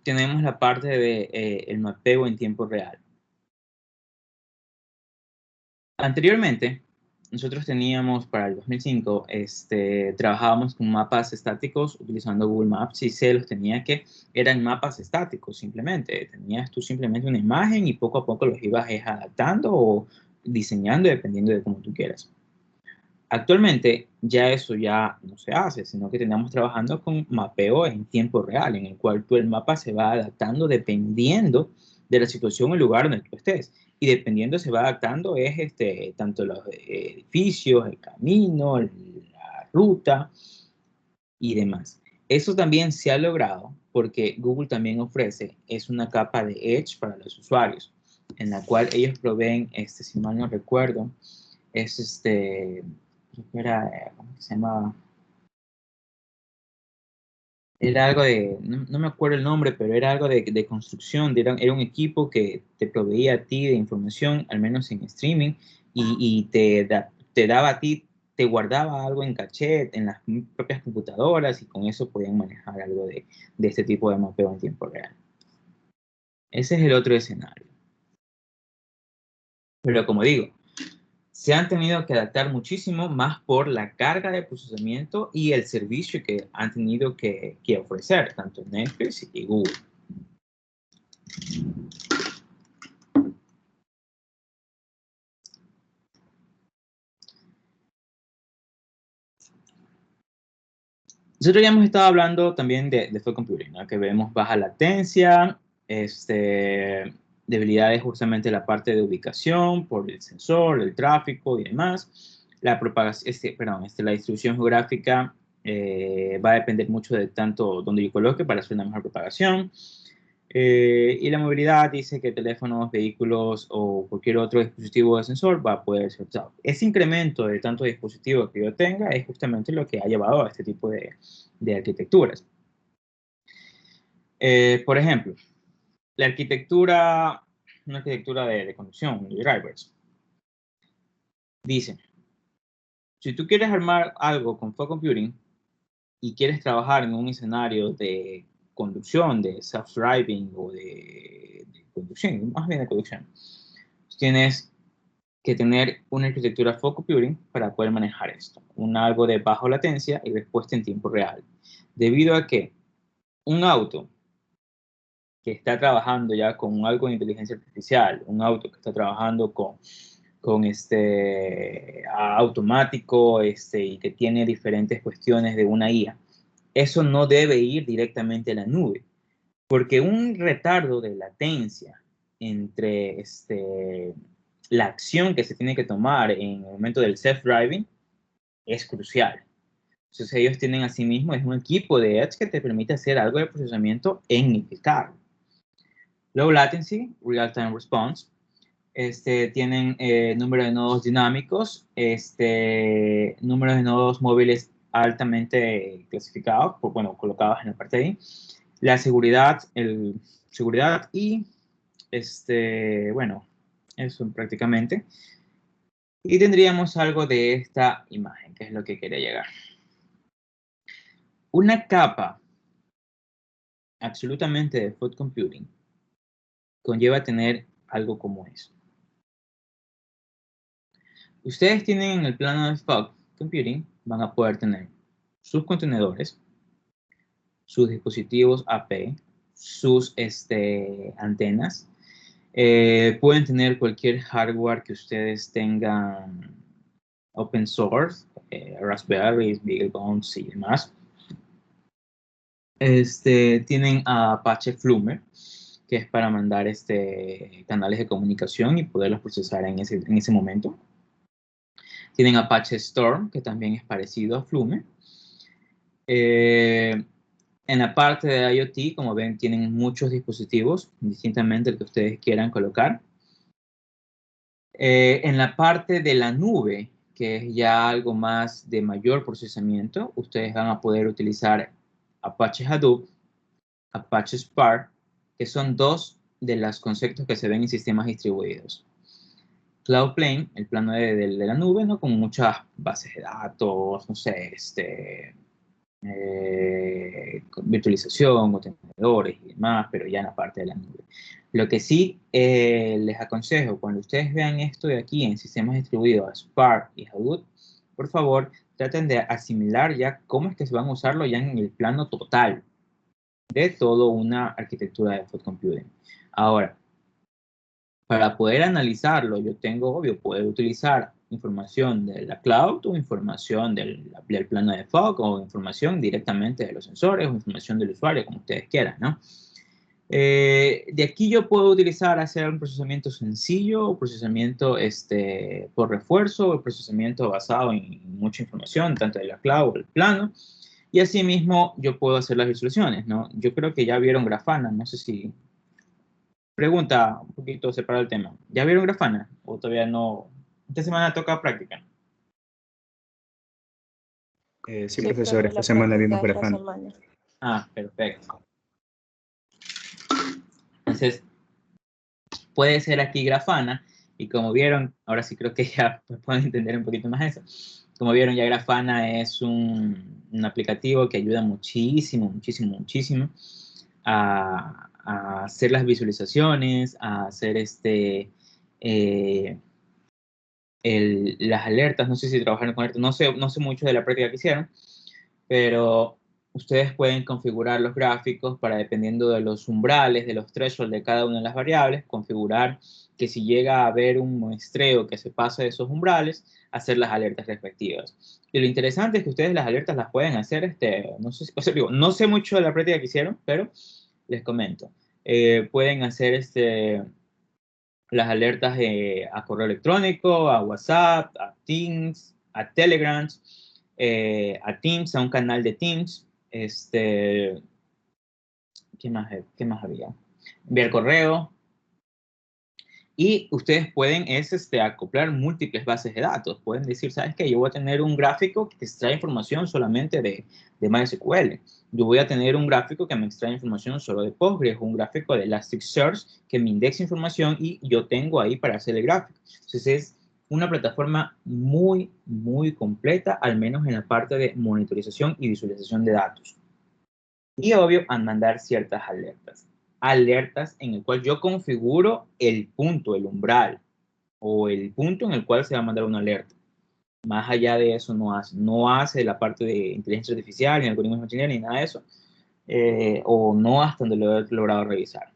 tenemos la parte de el mapeo en tiempo real. Anteriormente, nosotros teníamos para el 2005, trabajábamos con mapas estáticos utilizando Google Maps y eran mapas estáticos simplemente. Tenías tú simplemente una imagen y poco a poco los ibas adaptando o diseñando dependiendo de cómo tú quieras. Actualmente ya eso ya no se hace, sino que tenemos trabajando con mapeo en tiempo real, en el cual el mapa se va adaptando dependiendo de la situación o el lugar donde tú estés. Y dependiendo se va adaptando tanto los edificios, el camino, la ruta y demás. Eso también se ha logrado porque Google también ofrece, es una capa de Edge para los usuarios, en la cual ellos proveen, si mal no recuerdo, es era, ¿cómo se llamaba? Era algo de, no me acuerdo el nombre, pero era algo de construcción, era un equipo que te proveía a ti de información, al menos en streaming, y te daba a ti, te guardaba algo en caché en las propias computadoras y con eso podían manejar algo de este tipo de mapeo en tiempo real. Ese es el otro escenario. Pero como digo, se han tenido que adaptar muchísimo más por la carga de procesamiento y el servicio que han tenido que ofrecer, tanto Netflix y Google. Nosotros ya hemos estado hablando también de fog computing, ¿no? Que vemos baja latencia, debilidades justamente en la parte de ubicación por el sensor, el tráfico y demás. La distribución geográfica va a depender mucho de tanto donde yo coloque para hacer una mejor propagación. Y la movilidad dice que teléfonos, vehículos o cualquier otro dispositivo de sensor va a poder ser usado. Ese incremento de tantos dispositivos que yo tenga es justamente lo que ha llevado a este tipo de arquitecturas. Por ejemplo, la arquitectura, una arquitectura de conducción, de drivers. Dice, si tú quieres armar algo con fog computing y quieres trabajar en un escenario de conducción, de self-driving o de conducción, más bien de conducción, tienes que tener una arquitectura fog computing para poder manejar esto. Algo de baja latencia y respuesta en tiempo real. Debido a que un auto que está trabajando ya con algo de inteligencia artificial, un auto que está trabajando con con automático y que tiene diferentes cuestiones de una IA. Eso no debe ir directamente a la nube, porque un retardo de latencia entre la acción que se tiene que tomar en el momento del self-driving es crucial. Entonces ellos tienen asimismo, es un equipo de Edge que te permite hacer algo de procesamiento en el carro. Low latency, real-time response. Tienen número de nodos dinámicos, número de nodos móviles altamente clasificados, colocados en la parte de ahí. La seguridad, seguridad y, eso prácticamente. Y tendríamos algo de esta imagen, que es lo que quería llegar. Una capa absolutamente de Fog Computing conlleva tener algo como eso. Ustedes tienen en el plano de Fog Computing, van a poder tener sus contenedores, sus dispositivos AP, sus antenas. Pueden tener cualquier hardware que ustedes tengan open source, Raspberry, BeagleBones y demás. Tienen a Apache Flume, que es para mandar canales de comunicación y poderlos procesar en ese momento. Tienen Apache Storm, que también es parecido a Flume. En la parte de IoT, como ven, tienen muchos dispositivos, distintamente el que ustedes quieran colocar. En la parte de la nube, que es ya algo más de mayor procesamiento, ustedes van a poder utilizar Apache Hadoop, Apache Spark, que son dos de los conceptos que se ven en sistemas distribuidos. Cloud Plane, el plano de la nube, ¿no? Con muchas bases de datos, no sé, virtualización, contenedores y demás, pero ya en la parte de la nube. Lo que sí les aconsejo, cuando ustedes vean esto de aquí en sistemas distribuidos, Spark y Hadoop, por favor, traten de asimilar ya cómo es que se van a usarlo ya en el plano total de toda una arquitectura de Fog Computing. Ahora, para poder analizarlo, yo tengo, obvio, poder utilizar información de la cloud o información del plano de fog o información directamente de los sensores o información del usuario, como ustedes quieran, ¿no? De aquí yo puedo utilizar, hacer un procesamiento sencillo, procesamiento por refuerzo, o procesamiento basado en mucha información, tanto de la cloud o del plano. Y asimismo yo puedo hacer las visualizaciones, ¿no? Yo creo que ya vieron Grafana, no sé si... Pregunta, un poquito separado el tema. ¿Ya vieron Grafana? ¿O todavía no? Esta semana toca práctica. Sí, profesor, esta semana vimos Grafana. Ah, perfecto. Entonces, puede ser aquí Grafana, y como vieron, ahora sí creo que ya pueden entender un poquito más eso. Como vieron, ya Grafana es un aplicativo que ayuda muchísimo a hacer las visualizaciones, a hacer las alertas. No sé si trabajaron con alertas, no sé mucho de la práctica que hicieron, pero ustedes pueden configurar los gráficos para, dependiendo de los umbrales, de los thresholds de cada una de las variables, configurar que si llega a haber un muestreo que se pase de esos umbrales, hacer las alertas respectivas. Y lo interesante es que ustedes las alertas las pueden hacer, no sé, no sé mucho de la práctica que hicieron, pero les comento. Pueden hacer las alertas a correo electrónico, a WhatsApp, a Teams, a Telegram, a Teams, a un canal de Teams. ¿Qué más había? Enviar correo. Y ustedes pueden acoplar múltiples bases de datos. Pueden decir, ¿sabes qué? Yo voy a tener un gráfico que extrae información solamente de MySQL. Yo voy a tener un gráfico que me extrae información solo de Postgres, un gráfico de Elasticsearch que me indexa información y yo tengo ahí para hacer el gráfico. Entonces es una plataforma muy completa, al menos en la parte de monitorización y visualización de datos. Y obvio, a mandar ciertas alertas en el cual yo configuro el punto, el umbral, o el punto en el cual se va a mandar una alerta. Más allá de eso no hace la parte de inteligencia artificial, ni algoritmos de machine learning, ni nada de eso, o no hasta donde lo he logrado revisar.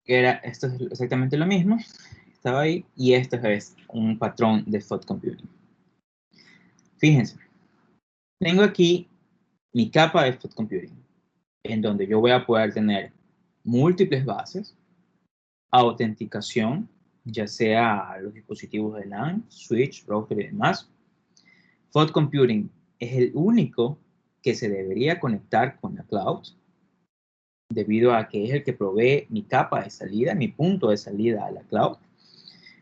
que era, esto es exactamente lo mismo, estaba ahí, y esto es un patrón de fog computing. Fíjense, tengo aquí mi capa de fog computing, en donde yo voy a poder tener múltiples bases, autenticación, ya sea los dispositivos de LAN, switch, router y demás. Fog computing es el único que se debería conectar con la cloud, debido a que es el que provee mi capa de salida, mi punto de salida a la cloud.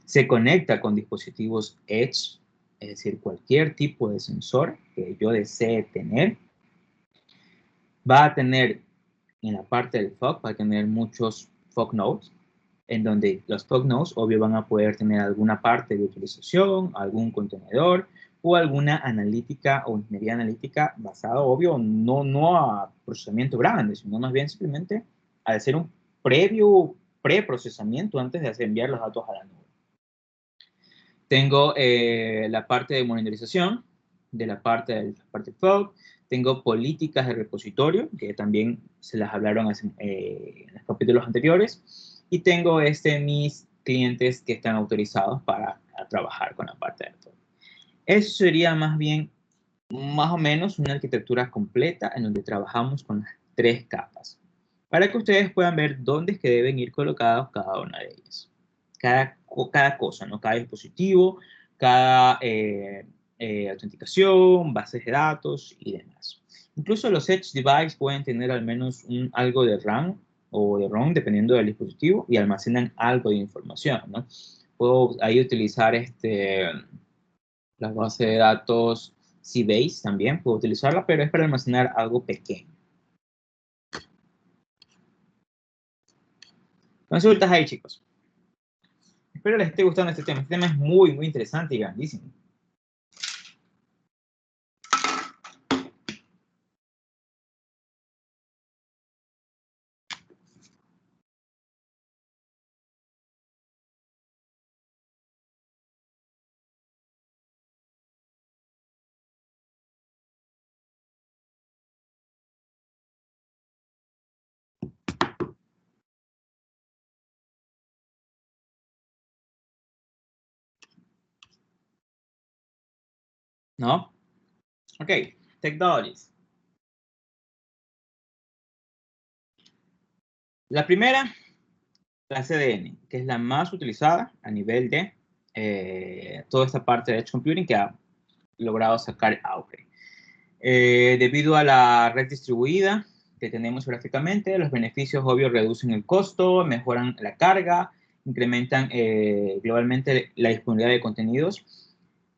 Se conecta con dispositivos Edge, es decir, cualquier tipo de sensor que yo desee tener. Va a tener en la parte del fog, va a tener muchos fog nodes, en donde los fog nodes, obvio, van a poder tener alguna parte de utilización, algún contenedor o alguna analítica o ingeniería analítica basada, obvio, no a procesamiento grande, sino más bien simplemente a hacer un preprocesamiento antes de enviar los datos a la nube. Tengo la parte de monitorización de la parte fog. Tengo políticas de repositorio, que también se las hablaron en los capítulos anteriores. Y tengo mis clientes que están autorizados para trabajar con la parte de fog. Eso sería más bien, más o menos, una arquitectura completa en donde trabajamos con las 3 capas. Para que ustedes puedan ver dónde es que deben ir colocados cada una de ellas. Cada cosa, ¿no? Cada dispositivo, cada autenticación, bases de datos y demás. Incluso los Edge device pueden tener al menos algo de RAM o de ROM, dependiendo del dispositivo, y almacenan algo de información, ¿no? Puedo ahí utilizar la base de datos Sybase también, puedo utilizarla, pero es para almacenar algo pequeño. Consultas ahí, chicos. Espero les esté gustando este tema. Este tema es muy, muy interesante y grandísimo. ¿No? Ok, technologies. La primera, la CDN, que es la más utilizada a nivel de toda esta parte de Edge Computing que ha logrado sacar auge. Debido a la red distribuida que tenemos gráficamente, los beneficios obvios reducen el costo, mejoran la carga, incrementan globalmente la disponibilidad de contenidos.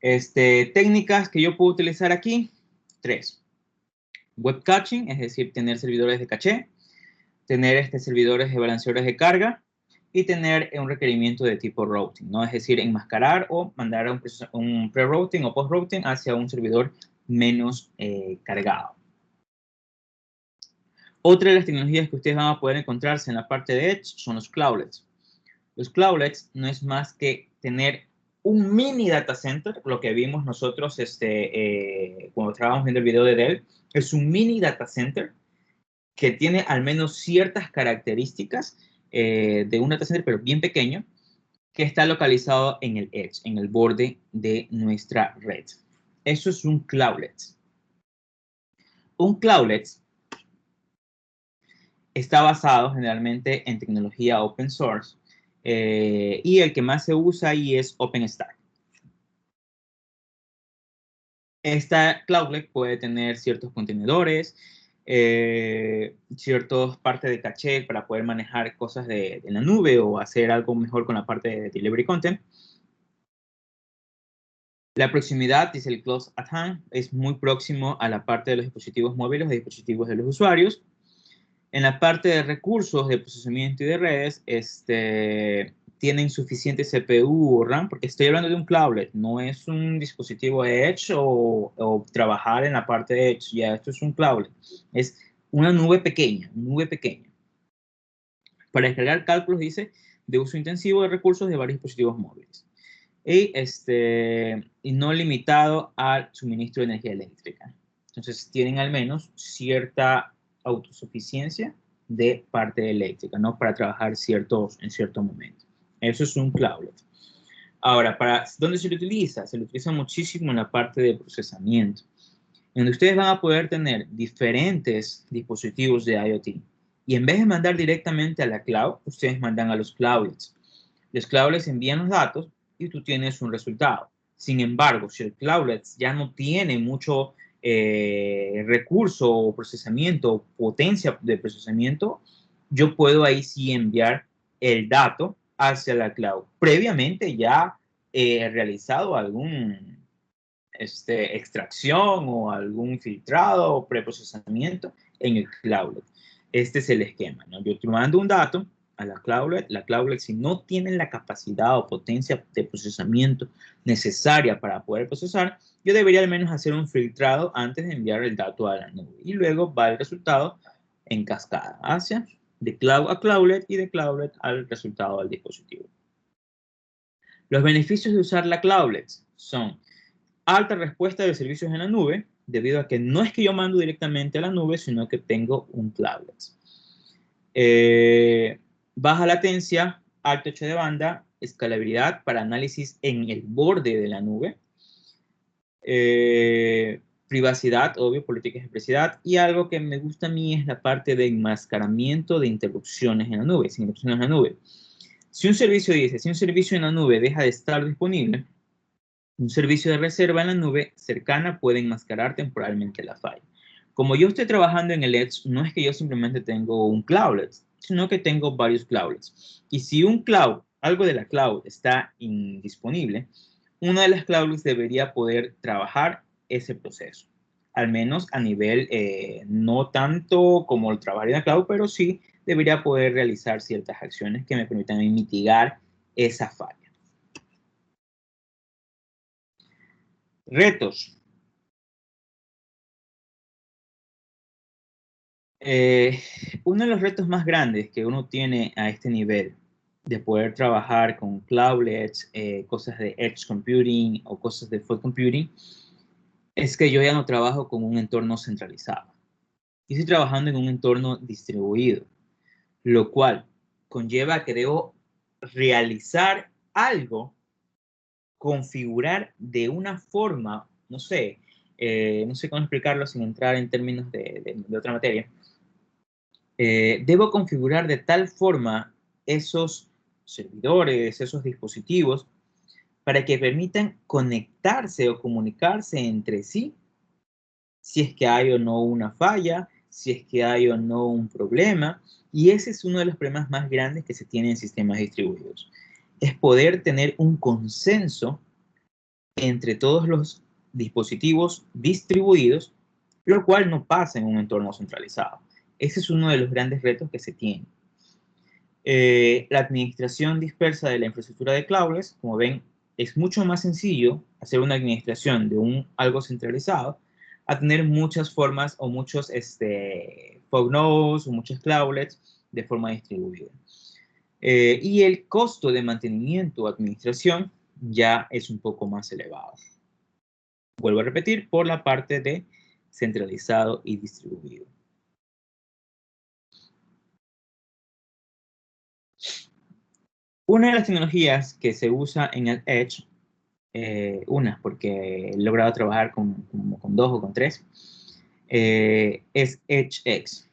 Técnicas que yo puedo utilizar aquí, 3. Web caching, es decir, tener servidores de caché, tener servidores de balanceadores de carga y tener un requerimiento de tipo routing, ¿no? Es decir, enmascarar o mandar un pre-routing o post-routing hacia un servidor menos cargado. Otra de las tecnologías que ustedes van a poder encontrarse en la parte de Edge son los cloudlets. Los cloudlets no es más que tener un mini data center, lo que vimos nosotros cuando estábamos viendo el video de Dell, es un mini data center que tiene al menos ciertas características de un data center, pero bien pequeño, que está localizado en el edge, en el borde de nuestra red. Eso es un cloudlet. Un cloudlet está basado generalmente en tecnología open source y el que más se usa ahí es OpenStack. Esta cloudlet puede tener ciertos contenedores, ciertas partes de caché para poder manejar cosas de la nube o hacer algo mejor con la parte de delivery content. La proximidad, dice el close at hand, es muy próximo a la parte de los dispositivos móviles y dispositivos de los usuarios. En la parte de recursos de procesamiento y de redes, tienen suficiente CPU o RAM, porque estoy hablando de un cloudlet, no es un dispositivo Edge o trabajar en la parte de Edge, ya esto es un cloudlet, es una nube pequeña, Para descargar cálculos, dice, de uso intensivo de recursos de varios dispositivos móviles. Y no limitado al suministro de energía eléctrica. Entonces, tienen al menos cierta autosuficiencia de parte eléctrica, ¿no? Para trabajar en cierto momento. Eso es un cloudlet. Ahora, ¿dónde se lo utiliza? Se lo utiliza muchísimo en la parte de procesamiento, donde ustedes van a poder tener diferentes dispositivos de IoT. Y en vez de mandar directamente a la cloud, ustedes mandan a los cloudlets. Los cloudlets envían los datos y tú tienes un resultado. Sin embargo, si el cloudlet ya no tiene mucho recurso o procesamiento o potencia de procesamiento, yo puedo ahí sí enviar el dato hacia la cloud. Previamente ya he realizado algún extracción o algún filtrado o preprocesamiento en el cloudlet. Este es el esquema, ¿no? Yo te mando un dato a la cloudlet si no tiene la capacidad o potencia de procesamiento necesaria para poder procesar, yo debería al menos hacer un filtrado antes de enviar el dato a la nube. Y luego va el resultado en cascada hacia de cloud a cloudlet y de cloudlet al resultado del dispositivo. Los beneficios de usar la cloudlet son alta respuesta de servicios en la nube, debido a que no es que yo mando directamente a la nube, sino que tengo un cloudlet. Baja latencia, alto ancho de banda, escalabilidad para análisis en el borde de la nube. Privacidad, obvio, políticas de privacidad. Y algo que me gusta a mí es la parte de enmascaramiento de interrupciones en la nube, sin interrupciones en la nube. Si un servicio en la nube deja de estar disponible, un servicio de reserva en la nube cercana puede enmascarar temporalmente la falla. Como yo estoy trabajando en el Edge, no es que yo simplemente tengo un cloudlet, sino que tengo varios cloudlets. Y si algo de la cloud está indisponible, una de las cloudlets debería poder trabajar ese proceso. Al menos a nivel, no tanto como el trabajar en la cloud, pero sí debería poder realizar ciertas acciones que me permitan mitigar esa falla. Retos. Uno de los retos más grandes que uno tiene a este nivel de poder trabajar con cloudlets, cosas de edge computing o cosas de fog computing, es que yo ya no trabajo con un entorno centralizado. Yo estoy trabajando en un entorno distribuido, lo cual conlleva que debo realizar algo, configurar de una forma, no sé cómo explicarlo sin entrar en términos de otra materia. Debo configurar de tal forma esos servidores, esos dispositivos, para que permitan conectarse o comunicarse entre sí, si es que hay o no una falla, si es que hay o no un problema. Y ese es uno de los problemas más grandes que se tienen en sistemas distribuidos. Es poder tener un consenso entre todos los dispositivos distribuidos, lo cual no pasa en un entorno centralizado. Ese es uno de los grandes retos que se tiene. La administración dispersa de la infraestructura de cloudlets, como ven, es mucho más sencillo hacer una administración de algo centralizado a tener muchas formas o muchos fog nodes o muchos cloudlets de forma distribuida. Y el costo de mantenimiento o administración ya es un poco más elevado. Vuelvo a repetir, por la parte de centralizado y distribuido. Una de las tecnologías que se usa en el Edge, porque he logrado trabajar con 2 o con 3, es EdgeX.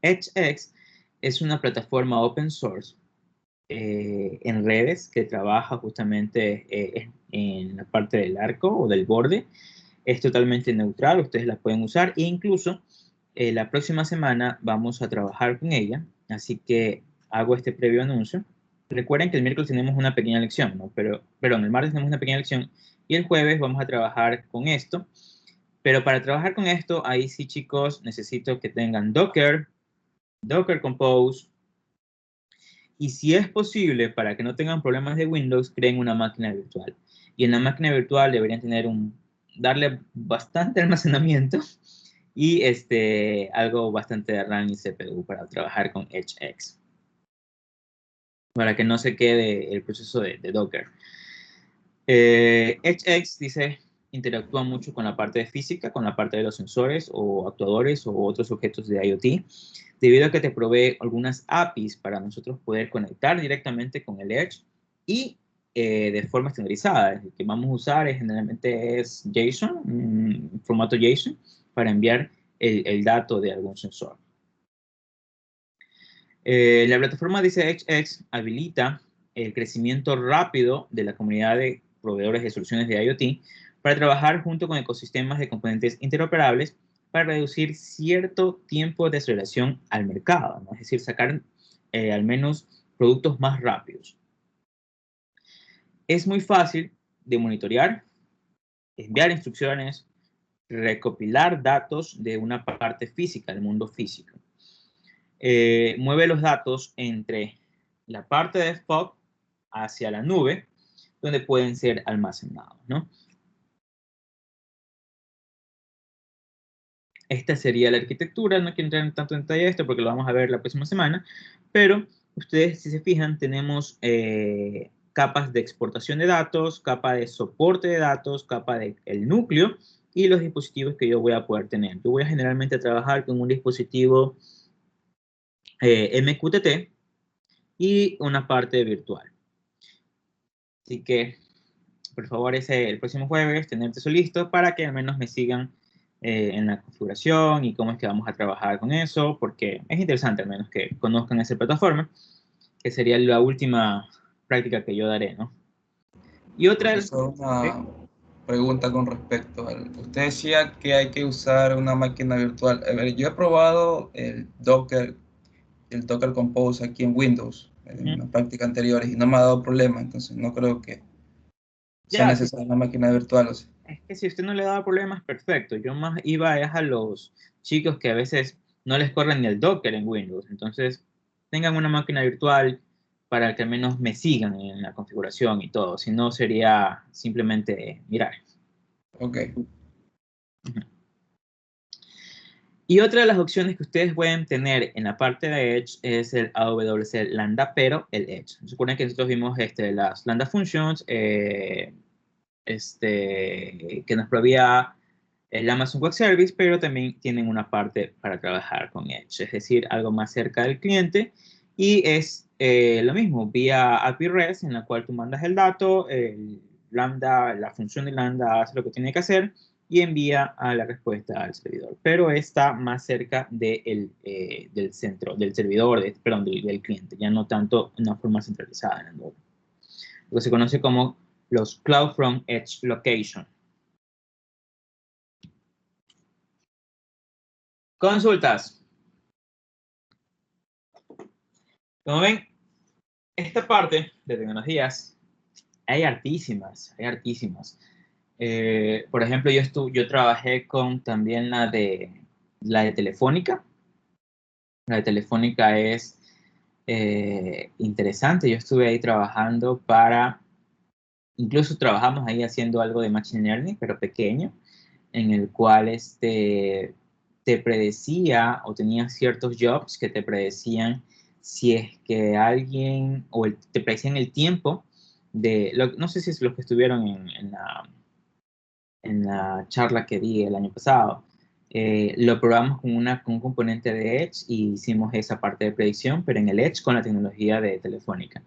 EdgeX es una plataforma open source en redes que trabaja justamente en la parte del arco o del borde. Es totalmente neutral, ustedes la pueden usar e incluso la próxima semana vamos a trabajar con ella, así que hago este previo anuncio. Recuerden que el miércoles tenemos una pequeña lección, ¿no? Perdón, el martes tenemos una pequeña lección y el jueves vamos a trabajar con esto. Pero para trabajar con esto, ahí sí, chicos, necesito que tengan Docker Compose, y si es posible, para que no tengan problemas de Windows, creen una máquina virtual. Y en la máquina virtual deberían darle bastante almacenamiento y algo bastante de RAM y CPU para trabajar con EdgeX, para que no se quede el proceso de Docker. EdgeX dice interactúa mucho con la parte de física, con la parte de los sensores o actuadores o otros objetos de IoT, debido a que te provee algunas APIs para nosotros poder conectar directamente con el Edge y de forma estandarizada. El que vamos a usar generalmente es JSON, un formato JSON, para enviar el dato de algún sensor. La plataforma Dice EdgeX habilita el crecimiento rápido de la comunidad de proveedores de soluciones de IoT para trabajar junto con ecosistemas de componentes interoperables para reducir cierto tiempo de aceleración al mercado, ¿no? Es decir, sacar al menos productos más rápidos. Es muy fácil de monitorear, enviar instrucciones, recopilar datos de una parte física, del mundo físico. Mueve los datos entre la parte de fog hacia la nube, donde pueden ser almacenados, ¿no? Esta sería la arquitectura, no quiero entrar en tanto en detalle de esto porque lo vamos a ver la próxima semana, pero ustedes, si se fijan, tenemos capas de exportación de datos, capa de soporte de datos, capa del núcleo y los dispositivos que yo voy a poder tener. Yo voy a generalmente trabajar con un dispositivo MQTT y una parte virtual. Así que, por favor, el próximo jueves, tenerte eso listo para que al menos me sigan en la configuración y cómo es que vamos a trabajar con eso, porque es interesante al menos que conozcan esa plataforma, que sería la última práctica que yo daré, ¿no? Y otra... Profesor, una pregunta con respecto al... Usted decía que hay que usar una máquina virtual. A ver, yo he probado el Docker Compose aquí en Windows, en una práctica anterior, y no me ha dado problema, entonces no creo que sea Ya, necesaria una máquina virtual. O sea. es que si a usted no le da problemas, perfecto. Yo más iba a los chicos que a veces no les corren ni el Docker en Windows. Entonces, tengan una máquina virtual para que al menos me sigan en la configuración y todo. Si no, sería simplemente mirar. Ok. Y otra de las opciones que ustedes pueden tener en la parte de Edge es el AWS Lambda, pero el Edge. Supone que nosotros vimos las Lambda Functions, que nos proveía el Amazon Web Service, pero también tienen una parte para trabajar con Edge, es decir, algo más cerca del cliente. Y es lo mismo, vía API REST, en la cual tú mandas el dato, el Lambda, la función de Lambda hace lo que tiene que hacer y envía a la respuesta al servidor. Pero está más cerca del centro, del servidor, perdón, del cliente, ya no tanto en una forma centralizada en la nube. Lo que se conoce como los Cloud from Edge Location. Consultas. Como ven, esta parte de tecnologías hay hartísimas, hay hartísimas. Por ejemplo, yo trabajé con también la de Telefónica. La de Telefónica es interesante. Yo estuve ahí trabajando incluso trabajamos ahí haciendo algo de Machine Learning, pero pequeño, en el cual te predecía o tenía ciertos jobs que te predecían si es que alguien, te predecían el tiempo no sé si es los que estuvieron en la charla que di el año pasado. Lo probamos con un componente de Edge y hicimos esa parte de predicción, pero en el Edge con la tecnología de Telefónica.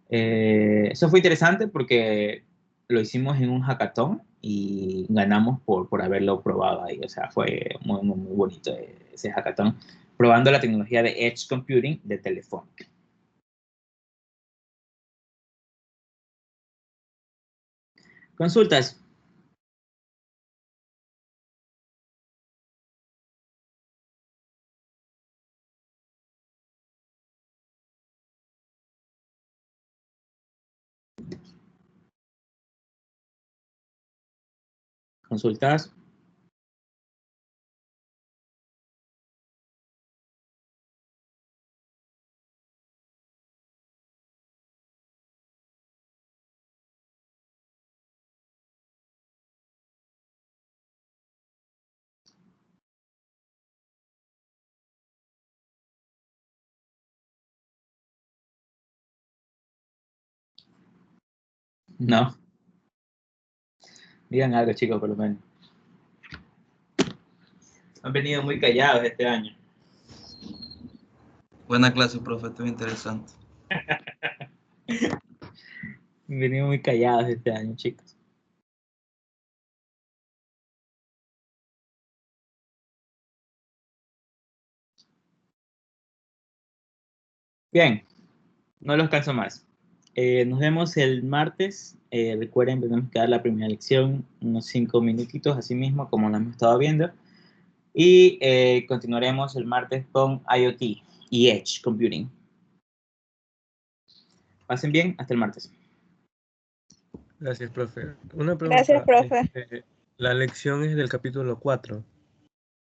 Eso fue interesante porque lo hicimos en un hackathon y ganamos por haberlo probado ahí. O sea, fue muy, muy, muy bonito ese hackathon, probando la tecnología de Edge Computing de Telefónica. Consultas. Consultas. No. Digan algo, chicos, por lo menos. Han venido muy callados este año. Buena clase, profe, estuvo interesante. Han venido muy callados este año, chicos. Bien, no los canso más. Nos vemos el martes. Recuerden, tenemos que dar la primera lección unos 5 minutitos, así mismo, como lo hemos estado viendo. Y continuaremos el martes con IoT y Edge Computing. Pasen bien, hasta el martes. Gracias, profe. Una pregunta. Gracias, profe. La lección es del capítulo 4.